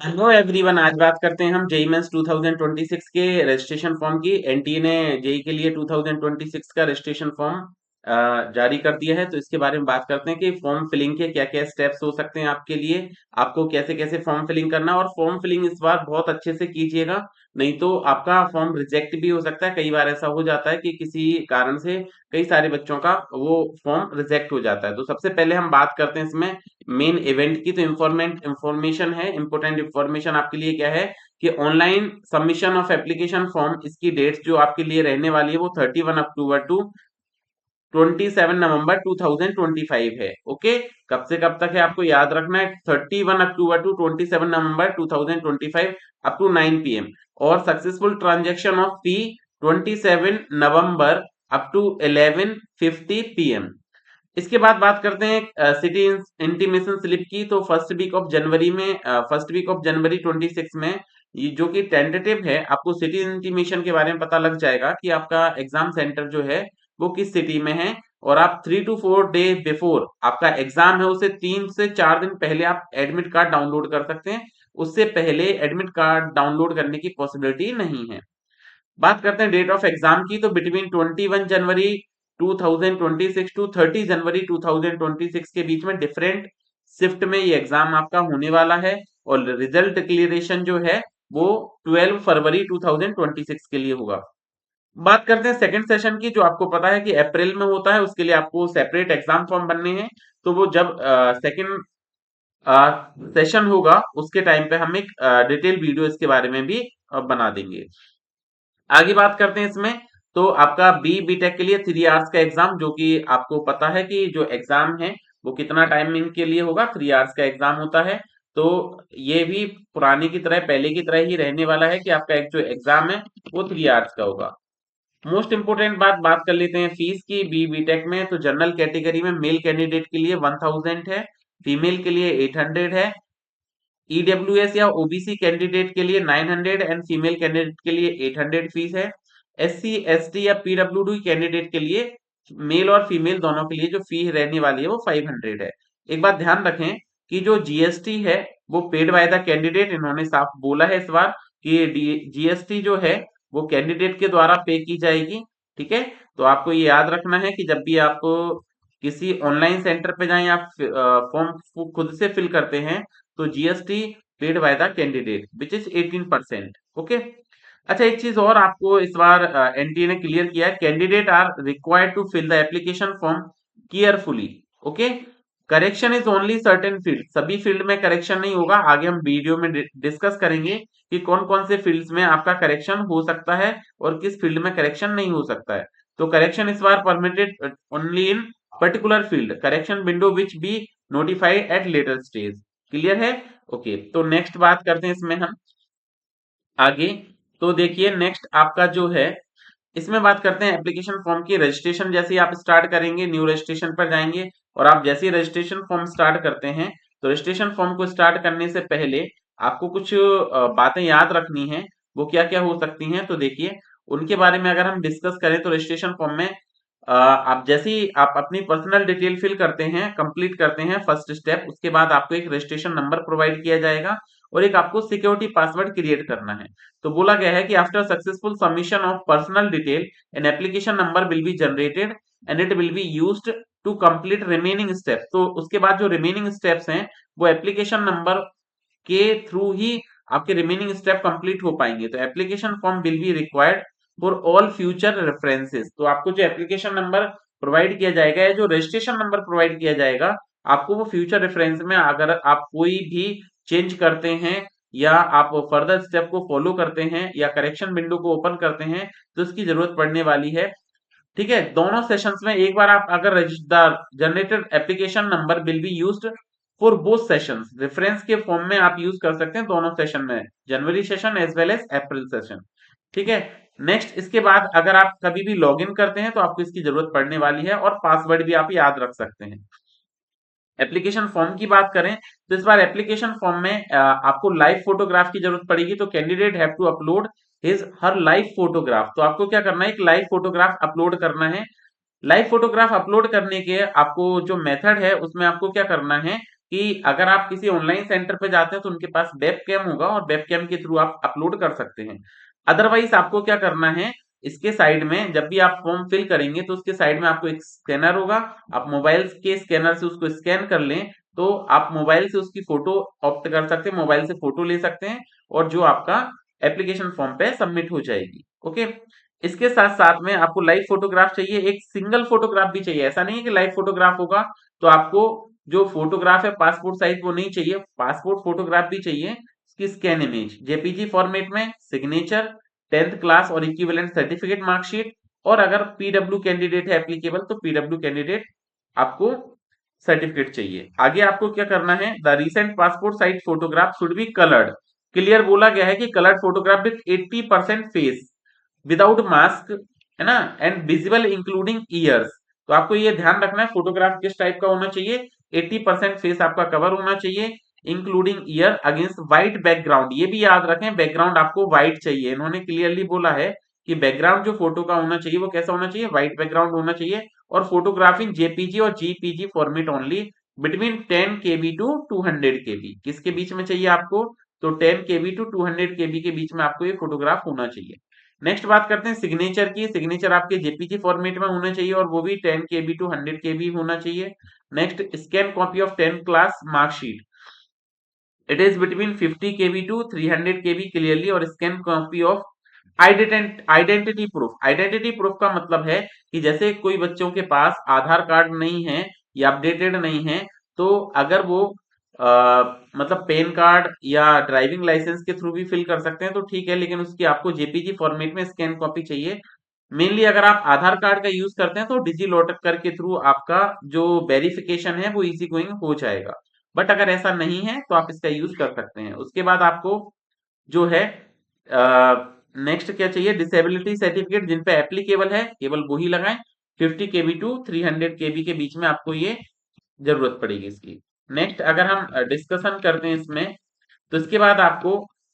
Hello everyone, आज बात करते हैं हम जेईई मेंस 2026 के रजिस्ट्रेशन फॉर्म की। एनटीए ने जेईई के लिए 2026 का रजिस्ट्रेशन फॉर्म जारी कर दिया है। तो इसके बारे में बात करते हैं कि फॉर्म फिलिंग के क्या क्या स्टेप्स हो सकते हैं आपके लिए, आपको कैसे कैसे फॉर्म फिलिंग करना है। और फॉर्म फिलिंग इस बार बहुत अच्छे से कीजिएगा, नहीं तो आपका फॉर्म रिजेक्ट भी हो सकता है। कई बार ऐसा हो जाता है कि किसी कारण से कई सारे बच्चों का वो फॉर्म रिजेक्ट हो जाता है। तो सबसे पहले हम बात करते हैं इसमें मेन इवेंट की। तो इंफॉर्मेशन है, इंपोर्टेंट इंफॉर्मेशन आपके लिए क्या है कि online submission of application form, इसकी डेट्स जो आपके लिए रहने वाली है वो 31 अक्टूबर टू 27 नवंबर 2025 है। ओके, कब से कब तक है आपको याद रखना है, 31 October to 27 November 2025 up to 9 PM. और successful transaction of fee 27 November up to 11:50 PM. इसके बाद बात करते हैं सिटी इंटीमेशन स्लिप की। तो फर्स्ट वीक ऑफ जनवरी 26 में ये जो कि टेंटेटिव है, आपको सिटी इंटीमेशन के बारे में पता लग जाएगा कि आपका एग्जाम सेंटर जो है वो किस सिटी में है। और आप 3 to 4 डे बिफोर आपका एग्जाम है, उससे 3 से 4 दिन पहले आप एडमिट कार्ड डाउनलोड कर सकते हैं। उससे पहले एडमिट कार्ड डाउनलोड करने की पॉसिबिलिटी नहीं है। बात करते हैं डेट ऑफ एग्जाम की। तो बिटवीन 21 जनवरी 2026 टू 30 जनवरी 2026 के बीच में डिफरेंट शिफ्ट में ये एग्जाम आपका होने वाला है। और रिजल्ट डिक्लेरेशन जो है वो 12 फरवरी 2026 के लिए होगा। बात करते हैं सेकंड सेशन की, जो आपको पता है कि अप्रैल में होता है। उसके लिए आपको सेपरेट एग्जाम फॉर्म बनने हैं। तो वो जब सेकंड सेशन होगा उसके टाइम पे हम एक डिटेल वीडियो इसके बारे में भी बना देंगे। आगे बात करते हैं इसमें। तो आपका बीटेक के लिए 3 आवर्स का एग्जाम, जो कि आपको पता है कि जो एग्जाम है वो कितना टाइमिंग के लिए होगा, 3 आवर्स का एग्जाम होता है। तो ये भी पुराने की तरह, पहले की तरह ही रहने वाला है कि आपका एक जो एग्जाम है वो 3 आवर्स का होगा। मोस्ट इंपोर्टेंट बात कर लेते हैं फीस की। बीटेक में तो जनरल कैटेगरी में मेल कैंडिडेट के लिए 1000 है, फीमेल के लिए 800 है। ईडब्ल्यूएस या ओबीसी कैंडिडेट के लिए 900 एंड फीमेल कैंडिडेट के लिए 800 फीस है। एससी एसटी या पीडब्ल्यूडी कैंडिडेट के लिए, मेल और फीमेल दोनों के लिए जो फी रहने वाली है वो 500 है। एक बात ध्यान रखें कि जो जीएसटी है वो पेड बाय द कैंडिडेट, इन्होंने साफ बोला है इस बार कि जीएसटी जो है वो कैंडिडेट के द्वारा पे की जाएगी। ठीक है, तो आपको ये याद रखना है कि जब भी आप किसी ऑनलाइन सेंटर पे जाएं, आप फॉर्म खुद से फिल करते हैं, तो GST paid by the candidate which is 18%। Okay, अच्छा एक चीज और आपको इस बार एनटीए ने क्लियर किया है, candidate are required to fill the application form carefully. Okay, correction is only certain field, सभी फील्ड में करेक्शन नहीं होगा। आगे हम वीडियो में डिस्कस करेंगे कि कौन कौन से फील्ड्स में आपका करेक्शन हो सकता है और किस फील्ड में करेक्शन नहीं हो सकता है। तो करेक्शन इस बार permitted only in particular field, correction window which be notified at later stage. Clear है? ओके, तो नेक्स्ट बात करते हैं इसमें हम आगे। तो देखिए नेक्स्ट आपका जो है, इसमें बात करते हैं एप्लीकेशन फॉर्म की रजिस्ट्रेशन। जैसे ही आप स्टार्ट करेंगे, न्यू रजिस्ट्रेशन पर जाएंगे और आप जैसे ही रजिस्ट्रेशन फॉर्म स्टार्ट करते हैं, तो रजिस्ट्रेशन फॉर्म को स्टार्ट करने से पहले आपको कुछ बातें याद रखनी है। वो क्या क्या हो सकती हैं, तो देखिए उनके बारे में अगर हम डिस्कस करें तो रजिस्ट्रेशन फॉर्म में आप जैसे ही आप अपनी पर्सनल डिटेल फिल करते हैं, कंप्लीट करते हैं फर्स्ट स्टेप, उसके बाद आपको एक रजिस्ट्रेशन नंबर प्रोवाइड किया जाएगा और एक आपको सिक्योरिटी पासवर्ड क्रिएट करना है। तो बोला गया है कि after successful submission of personal detail an application number will be generated and it will be used to complete remaining step. तो उसके बाद जो रिमेनिंग स्टेप्स हैं वो एप्लीकेशन नंबर के थ्रू ही आपके रिमेनिंग स्टेप कंप्लीट हो पाएंगे। तो application form will be required for all future references. तो आपको जो एप्लीकेशन नंबर प्रोवाइड किया जाएगा या जो रजिस्ट्रेशन नंबर प्रोवाइड किया जाएगा, आपको वो फ्यूचर रेफरेंस में अगर आप कोई भी चेंज करते हैं या आप फर्दर स्टेप को फॉलो करते हैं या करेक्शन विंडो को ओपन करते हैं, तो इसकी जरूरत पड़ने वाली है। ठीक है, दोनों सेशंस में एक बार आप अगर register generated application number will be used for both sessions, reference के फॉर्म में आप यूज कर सकते हैं दोनों सेशन में, जनवरी सेशन एज वेल एज अप्रैल सेशन। ठीक है, नेक्स्ट इसके बाद अगर आप कभी भी लॉगिन करते हैं तो आपको इसकी जरूरत पड़ने वाली है और पासवर्ड भी आप याद रख सकते हैं। एप्लीकेशन फॉर्म की बात करें तो इस बार एप्लीकेशन फॉर्म में आपको लाइव फोटोग्राफ की जरूरत पड़ेगी। तो candidate have to upload his her live photograph. तो आपको क्या करना है, एक लाइव फोटोग्राफ अपलोड करना है। लाइव फोटोग्राफ अपलोड करने के आपको जो मेथड है उसमें आपको क्या करना है कि अगर आप किसी ऑनलाइन सेंटर पे जाते हैं तो उनके पास वेब कैम होगा और वेब कैम के थ्रू आप अपलोड कर सकते हैं। अदरवाइज आपको क्या करना है, इसके साइड में जब भी आप फॉर्म फिल करेंगे तो उसके साइड में आपको एक स्कैनर होगा, आप मोबाइल के स्कैनर से उसको स्कैन कर लें, तो आप मोबाइल से उसकी फोटो ऑप्ट कर सकते हैं, मोबाइल से फोटो ले सकते हैं और जो आपका एप्लीकेशन फॉर्म पे सबमिट हो जाएगी। ओके, इसके साथ साथ में आपको लाइव फोटोग्राफ चाहिए, एक सिंगल फोटोग्राफ भी चाहिए। ऐसा नहीं है कि लाइव फोटोग्राफ होगा तो आपको जो फोटोग्राफ है पासपोर्ट साइज वो नहीं चाहिए, पासपोर्ट फोटोग्राफ भी चाहिए, इसकी स्कैन इमेज जेपीजी फॉर्मेट में, सिग्नेचर, 10th क्लास और इक्विवेलेंट सर्टिफिकेट मार्कशीट, और अगर पीडब्ल्यू कैंडिडेट है एप्लीकेबल तो पीडब्ल्यू कैंडिडेट आपको सर्टिफिकेट चाहिए। आगे आपको क्या करना है, the recent passport size photograph should be coloured, clear बोला गया है कि coloured photograph with 80% face without mask, है ना, एंड विजिबल इंक्लूडिंग ईयर्स। तो आपको ये ध्यान रखना है फोटोग्राफ किस टाइप का होना चाहिए, 80% फेस आपका कवर होना चाहिए including year against white background. ये भी याद रखें बैकग्राउंड आपको व्हाइट चाहिए, इन्होंने क्लियरली बोला है कि बैकग्राउंड जो फोटो का होना चाहिए वो कैसा होना चाहिए, व्हाइट बैकग्राउंड होना चाहिए, और फोटोग्राफ इन जेपीजी और GPG format only between 10 KB to 200 KB. किसके बीच में चाहिए आपको, तो 10 केबी टू 200 केबी के बीच में आपको ये फोटोग्राफ होना चाहिए। नेक्स्ट बात करते हैं सिग्नेचर की, सिग्नेचर आपके जेपीजी फॉर्मेट में होना चाहिए और वो भी 10 केबी टू 100 केबी होना चाहिए। Next, scan copy of 10th class marksheet, it is between 50 KB to 300 KB clearly, और scan copy of identity proof. Identity proof का मतलब है कि जैसे कोई बच्चों के पास आधार कार्ड नहीं है या अपडेटेड नहीं है, तो अगर वो मतलब पेन कार्ड या ड्राइविंग लाइसेंस के थ्रू भी फिल कर सकते हैं तो ठीक है, लेकिन उसकी आपको जेपीजी फॉर्मेट में स्कैन कॉपी चाहिए। मेनली अगर आप आधार कार्ड का यूज करते हैं तो डिजी लॉकर के थ्रू आपका जो वेरिफिकेशन है वो इजी गोइंग हो जाएगा, बट अगर ऐसा नहीं है तो आप इसका यूज कर सकते हैं। उसके बाद आपको जो है नेक्स्ट क्या चाहिए, डिसेबिलिटी सर्टिफिकेट जिन पे एप्लीकेबल है केवल वो ही लगाएं, 50 केबी टू 300 केबी के बीच में आपको ये जरूरत पड़ेगी इसकी। नेक्स्ट अगर हम डिस्कशन करते हैं इसमें, तो इसके बाद आपको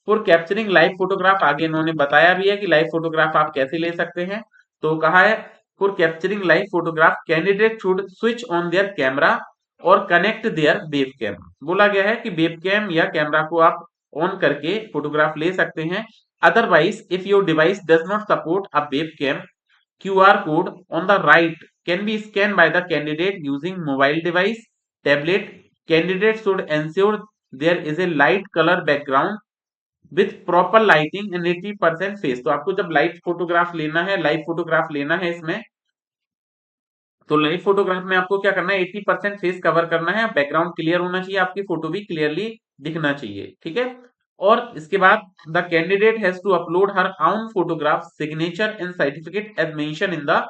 फॉर कैप्चरिंग लाइव फोटोग्राफ, आगे इन्होंने बताया भी है कि लाइव फोटोग्राफ आप कैसे ले सकते हैं। तो कहा है for capturing live photograph candidate should switch on their camera और कनेक्ट देयर वेब कैम। बोला गया है कि वेब कैम या कैमरा को आप ऑन करके फोटोग्राफ ले सकते हैं। Otherwise if your device does not support a web cam, QR code on the right can be scanned by the candidate using mobile device, tablet. Candidate should ensure there is a light color background with proper lighting and 80% face। तो आपको जब live photograph लेना है, live photograph लेना है इसमें, तो live photograph में आपको क्या करना है, 80% फेस कवर करना है, बैकग्राउंड क्लियर होना चाहिए, आपकी फोटो भी क्लियरली दिखना चाहिए, ठीक है। और इसके बाद the candidate has to upload her own photograph, signature and certificate as mention in the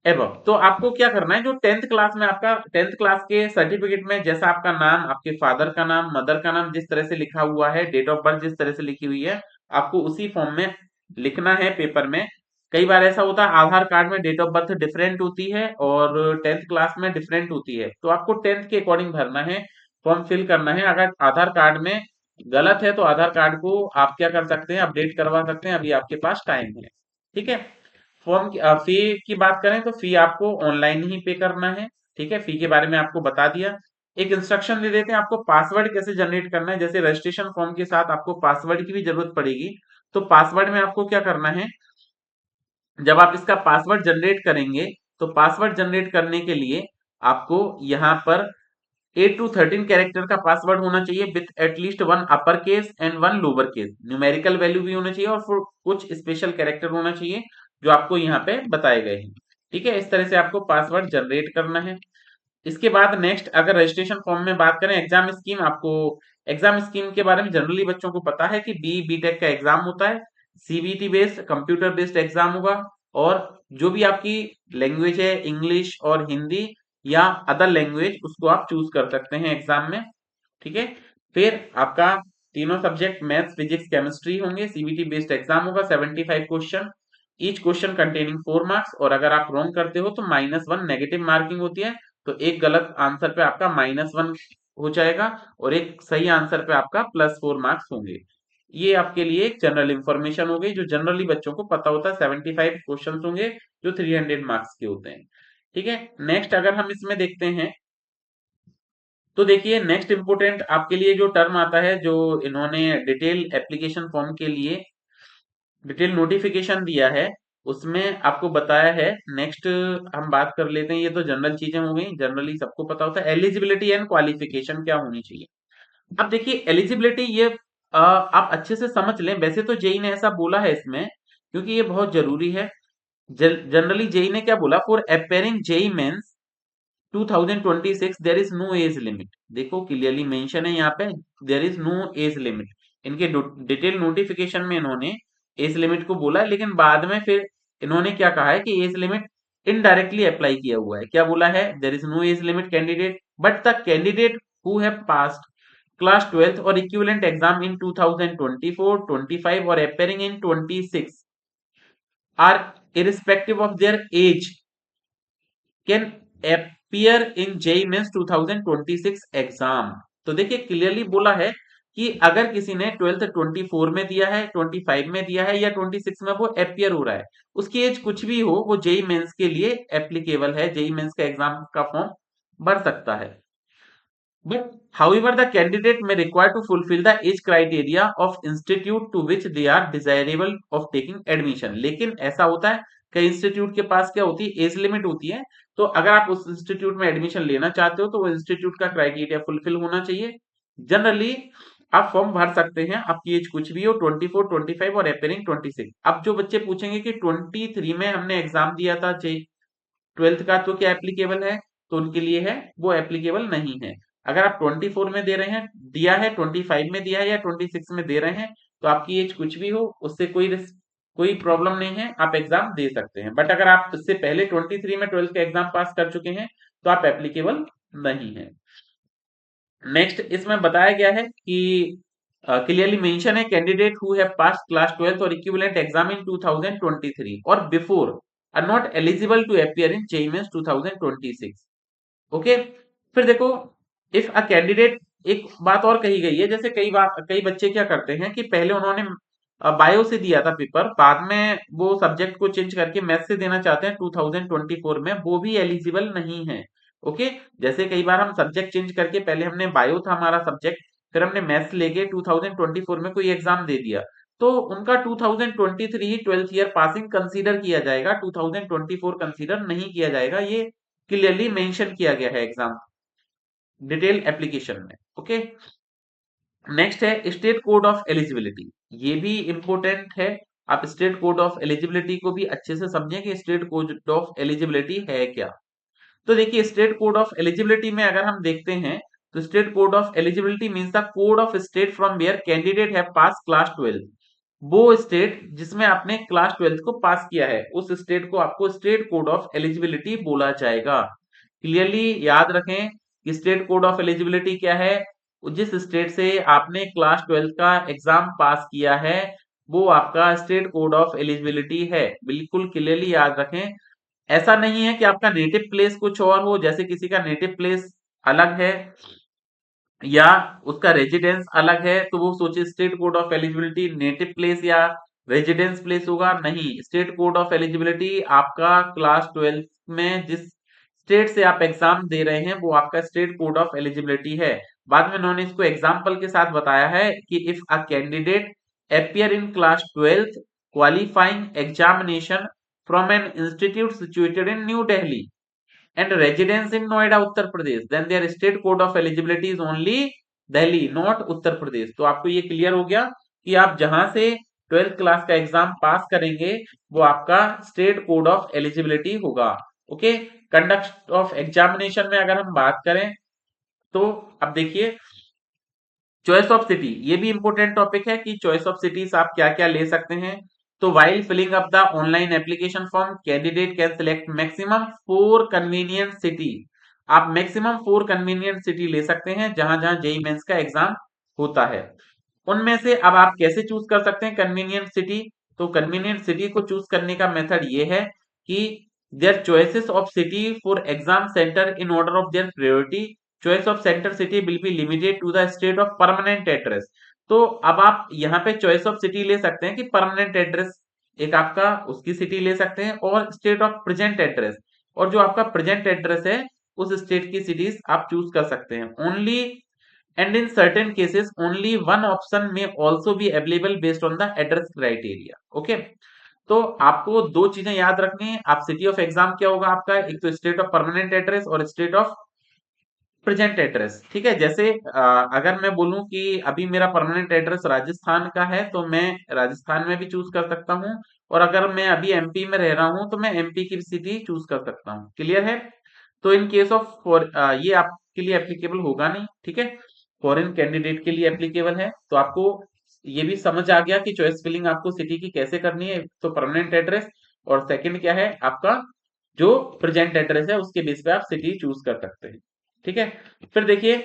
above. तो आपको क्या करना है, जो 10th क्लास में आपका 10th क्लास के सर्टिफिकेट में जैसा आपका नाम, आपके फादर का नाम, मदर का नाम जिस तरह से लिखा हुआ है, डेट ऑफ बर्थ जिस तरह से लिखी हुई है, आपको उसी फॉर्म में लिखना है पेपर में। कई बार ऐसा होता है आधार कार्ड में डेट ऑफ बर्थ डिफरेंट होती है और 10th क्लास में डिफरेंट होती है, तो आपको 10th के अकॉर्डिंग भरना है, फॉर्म फिल करना है। अगर आधार कार्ड में गलत है तो आधार कार्ड को आप क्या कर सकते हैं, अपडेट करवा सकते हैं, अभी आपके पास टाइम है, ठीक है। फॉर्म की फी की बात करें तो फी आपको ऑनलाइन ही पे करना है, ठीक है। फी के बारे में आपको बता दिया। एक इंस्ट्रक्शन दे देते हैं आपको पासवर्ड कैसे जनरेट करना है, जैसे रजिस्ट्रेशन फॉर्म के साथ आपको पासवर्ड की भी जरूरत पड़ेगी। तो पासवर्ड में आपको क्या करना है, जब आप इसका पासवर्ड जनरेट करेंगे तो पासवर्ड जनरेट करने के लिए आपको यहाँ पर 8 to 13 कैरेक्टर का पासवर्ड होना चाहिए with at least 1 upper case and 1 lower case, numerical value भी होना चाहिए और फिर कुछ स्पेशल कैरेक्टर होना चाहिए जो आपको यहाँ पे बताए गए हैं, ठीक है। इस तरह से आपको पासवर्ड जनरेट करना है। इसके बाद नेक्स्ट अगर रजिस्ट्रेशन फॉर्म में बात करें, एग्जाम स्कीम, आपको एग्जाम स्कीम के बारे में जनरली बच्चों को पता है कि बीटेक का एग्जाम होता है, CBT based computer based exam होगा, और जो भी आपकी लैंग्वेज है इंग्लिश और हिंदी या अदर लैंग्वेज उसको आप चूज कर सकते हैं एग्जाम में, ठीक है। फिर आपका तीनों सब्जेक्ट मैथ्स फिजिक्स केमिस्ट्री होंगे, सीबीटी बेस्ड एग्जाम होगा, 75 question, each question containing 4 marks, और अगर आप रॉन्ग करते हो तो -1 नेगेटिव मार्किंग होती है, तो एक गलत आंसर पे आपका -1 हो जाएगा और एक सही आंसर पे आपका +4 मार्क्स होंगे। ये आपके लिए एक जनरल इंफॉर्मेशन हो गई जो जनरली बच्चों को पता होता है। 75 क्वेश्चन होंगे जो 300 मार्क्स के होते हैं, ठीक है। नेक्स्ट अगर हम इसमें देखते हैं तो देखिए नेक्स्ट इंपोर्टेंट आपके लिए जो टर्म आता है, जो इन्होंने डिटेल एप्लीकेशन फॉर्म के लिए डिटेल नोटिफिकेशन दिया है, उसमें आपको बताया है। नेक्स्ट हम बात कर लेते हैं, ये तो जनरल चीजें हो गई, जनरली सबको पता होता है। एलिजिबिलिटी एंड क्वालिफिकेशन क्या होनी चाहिए। अब देखिए एलिजिबिलिटी ये आप अच्छे से समझ लें। वैसे तो जेई ने ऐसा बोला है इसमें, क्योंकि ये बहुत जरूरी है। जनरली जेई ने क्या बोला, for appearing JEE Mains 2026 there is no age limit. देखो क्लियरली मेंशन है यहाँ पे, there is no age limit. इनके डिटेल नोटिफिकेशन में इन्होंने एज लिमिट को बोला है, लेकिन बाद में फिर इन्होंने क्या कहा है कि एज लिमिट इनडायरेक्टली अप्लाई किया हुआ है। क्या बोला है, there is no age limit candidate, but the candidate who have passed class 12th और इक्विवेलेंट एग्जाम इन 2024, 25 और appearing in 26 are irrespective of their age can appear in JEE Mains 2026 एग्जाम। तो देखिए क्लियरली बोला है कि अगर किसी ने 12th 24 में दिया है, 25 में दिया है या 26 में वो अपियर हो रहा है, उसकी एज कुछ भी हो, वो जेई मेंस के लिए एप्लीकेबल है, जेई मेंस का एग्जाम का फॉर्म भर सकता है। But however, the candidate may require to fulfill the age criteria of institute to which they are desirable of taking admission। लेकिन ऐसा होता है कई इंस्टीट्यूट के पास क्या होती है, एज लिमिट होती है। तो अगर आप उस इंस्टीट्यूट में एडमिशन लेना चाहते हो तो वो इंस्टीट्यूट का क्राइटेरिया फुलफिल होना चाहिए। जनरली आप फॉर्म भर सकते हैं, आपकी एज कुछ भी हो, 24, 25 और अपेयरिंग 26। अब जो बच्चे पूछेंगे कि 23 में हमने एग्जाम दिया था 12th का, तो क्या एप्लीकेबल है, तो उनके लिए है, वो एप्लीकेबल नहीं है। अगर आप 24 में दे रहे हैं, दिया है 25 में दिया है या 26 में दे रहे हैं, तो आपकी एज कुछ भी हो, उससे कोई प्रॉब्लम नहीं है, आप एग्जाम दे सकते हैं। बट अगर आप इससे पहले 23 में 12th का एग्जाम पास कर चुके हैं, तो आप एप्लीकेबल नहीं है। नेक्स्ट इसमें बताया गया है कि क्लियरली मेंशन है, candidate who have passed class 12th और इक्विवेलेंट एग्जाम इन 2023 और before are not eligible to appear in JEE Mains 2026। Okay. फिर देखो, इफ अ कैंडिडेट, एक बात और कही गई है, जैसे कई बच्चे क्या करते हैं कि पहले उन्होंने बायो से दिया था पेपर, बाद में वो सब्जेक्ट को चेंज करके मैथ से देना चाहते हैं 2024 में, वो भी एलिजिबल नहीं है। ओके। जैसे कई बार हम सब्जेक्ट चेंज करके, पहले हमने बायो था हमारा सब्जेक्ट, फिर हमने मैथ्स लेके 2024 में कोई एग्जाम दे दिया, तो उनका 2023 ही 12th ईयर पासिंग कंसीडर किया जाएगा, 2024 कंसीडर नहीं किया जाएगा। ये क्लियरली मेंशन किया गया है एग्जाम डिटेल एप्लीकेशन में। ओके। नेक्स्ट है स्टेट कोड ऑफ एलिजिबिलिटी, ये भी इंपॉर्टेंट है। आप स्टेट कोड ऑफ एलिजिबिलिटी को भी अच्छे से समझें कि स्टेट कोड ऑफ एलिजिबिलिटी है क्या। तो देखिए स्टेट कोड ऑफ एलिजिबिलिटी में अगर हम देखते हैं, तो state code of eligibility means the code of state from where candidate have pass class 12। वो स्टेट जिसमें आपने क्लास 12th को पास किया है, उस स्टेट को आपको स्टेट कोड ऑफ एलिजिबिलिटी बोला जाएगा। क्लियरली याद रखें कि स्टेट कोड ऑफ एलिजिबिलिटी क्या है, जिस स्टेट से आपने क्लास 12th का एग्जाम पास किया है, वो आपका स्टेट कोड ऑफ एलिजिबिलिटी है। बिल्कुल क्लियरली याद रखें। ऐसा नहीं है कि आपका नेटिव प्लेस कुछ और हो, जैसे किसी का नेटिव प्लेस अलग है या उसका रेजिडेंस अलग है, तो वो सोचे state code of eligibility native place या रेजिडेंस प्लेस होगा। नहीं, स्टेट कोड ऑफ एलिजिबिलिटी आपका क्लास 12 में जिस स्टेट से आप एग्जाम दे रहे हैं, वो आपका स्टेट कोड ऑफ एलिजिबिलिटी है। बाद में उन्होंने इसको एग्जाम्पल के साथ बताया है कि if a candidate appear in class 12th qualifying examination from an institute situated in New Delhi and residence in Noida, Uttar Pradesh, then their state code of eligibility is only Delhi, not Uttar Pradesh। तो आपको ये clear हो गया कि आप जहां से 12th class का एग्जाम पास करेंगे, वो आपका स्टेट कोड ऑफ एलिजिबिलिटी होगा। ओके। कंडक्ट ऑफ एग्जामिनेशन में अगर हम बात करें, तो अब देखिए चॉइस ऑफ सिटी, ये भी इंपॉर्टेंट टॉपिक है कि चॉइस ऑफ सिटीज आप क्या क्या ले सकते हैं। तो while filling up the online application form, candidate can select maximum 4 convenient city. आप मैक्सिमम 4 कन्वीनियंट सिटी ले सकते हैं जहां जहां जेई मेंस का एग्जाम होता है। उनमें से अब आप कैसे चूज कर सकते हैं कन्वीनियंट सिटी, तो कन्वीनियंट सिटी को चूज करने का मेथड ये है कि their choices of city for exam centre in order of their priority, choice of centre city will be limited to the state of permanent address. तो अब आप यहाँ पे चॉइस ऑफ सिटी ले सकते हैं कि परमानेंट एड्रेस एक आपका उसकी सिटी ले सकते हैं, और स्टेट ऑफ प्रेजेंट एड्रेस, और जो आपका प्रेजेंट एड्रेस है उस स्टेट की सिटीज आप चूज कर सकते हैं only, and in certain cases only one option में also be available based on the address criteria. Okay, तो आपको दो चीजें याद रखनी है। आप सिटी ऑफ एग्जाम क्या होगा आपका, एक तो स्टेट ऑफ परमानेंट एड्रेस और स्टेट ऑफ प्रेजेंट एड्रेस। ठीक है, जैसे अगर मैं बोलूं कि अभी मेरा परमानेंट एड्रेस राजस्थान का है तो मैं राजस्थान में भी चूज कर सकता हूं, और अगर मैं अभी एमपी में रह रहा हूं तो मैं एमपी की सिटी चूज कर सकता हूं। क्लियर है? तो इन केस ऑफ फॉर ये आपके लिए एप्लीकेबल होगा नहीं। ठीक है, फॉरेन कैंडिडेट के लिए एप्लीकेबल है। तो आपको ये भी समझ आ गया कि चॉइस फिलिंग आपको सिटी की कैसे करनी है, तो परमानेंट एड्रेस, और सेकंड क्या है आपका जो प्रेजेंट एड्रेस है उसके बेस पे आप सिटी चूज कर सकते हैं। ठीक है, फिर देखिए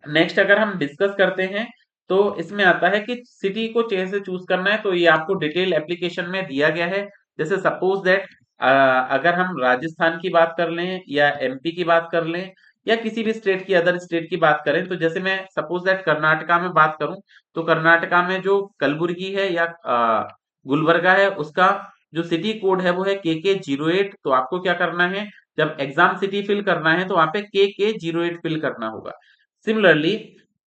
नेक्स्ट अगर हम डिस्कस करते हैं तो इसमें आता है कि सिटी को कैसे चूज करना है, तो ये आपको डिटेल एप्लीकेशन में दिया गया है। जैसे सपोज दैट अगर हम राजस्थान की बात कर लें या एमपी की बात कर लें या किसी भी स्टेट की अदर स्टेट की बात करें, तो जैसे मैं सपोज दैट कर्नाटका में बात करूं, तो कर्नाटका में जो कलबुर्गी है या गुलबर्गा है उसका जो सिटी कोड है वो है KK08। तो आपको क्या करना है, जब एग्जाम सिटी फिल करना है तो वहां पे KK08 फिल करना होगा। सिमिलरली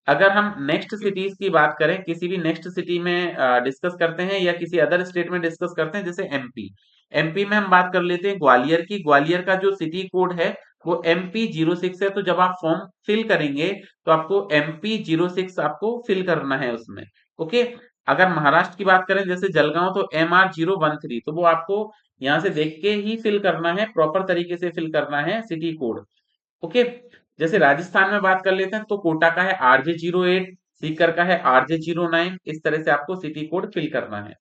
अगर हम नेक्स्ट सिटीज की बात करें, किसी भी नेक्स्ट सिटी में डिस्कस करते हैं या किसी अदर स्टेट में डिस्कस करते हैं, जैसे एमपी, एमपी में हम बात कर लेते हैं ग्वालियर की। ग्वालियर का जो सिटी कोड है वो MP06 है। तो जब आप फॉर्म फिल करेंगे तो आपको MP06 आपको फिल करना है उसमें। ओके, अगर महाराष्ट्र की बात करें जैसे जलगांव, तो MR013, तो वो आपको यहाँ से देख के ही फिल करना है, प्रॉपर तरीके से फिल करना है सिटी कोड। ओके, जैसे राजस्थान में बात कर लेते हैं तो कोटा का है RJ08, सीकर का है RJ09, इस तरह से आपको सिटी कोड फिल करना है।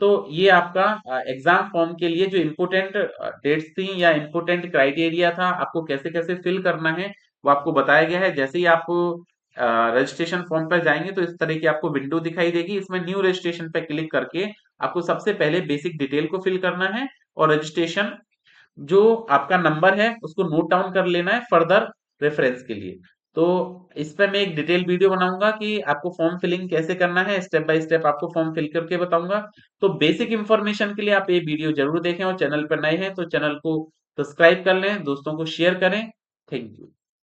तो ये आपका एग्जाम फॉर्म के लिए जो इम्पोर्टेंट डेट्स थी या इम्पोर्टेंट क्राइटेरिया था, आपको कैसे कैसे फिल करना है वो आपको बताया गया है। जैसे ही आप रजिस्ट्रेशन फॉर्म पर जाएंगे तो इस तरह की आपको विंडो दिखाई देगी। इसमें न्यू रजिस्ट्रेशन पे क्लिक करके आपको सबसे पहले बेसिक डिटेल को फिल करना है, और रजिस्ट्रेशन जो आपका नंबर है उसको नोट डाउन कर लेना है फर्दर रेफरेंस के लिए। तो इस पे मैं एक डिटेल वीडियो बनाऊंगा कि आपको फॉर्म फिलिंग कैसे करना है, स्टेप बाय स्टेप आपको फॉर्म फिल करके बताऊंगा। तो बेसिक इंफॉर्मेशन के लिए आप ये वीडियो जरूर देखें, और चैनल पर नए हैं तो चैनल को सब्सक्राइब कर लें, दोस्तों को शेयर करें। Thank you.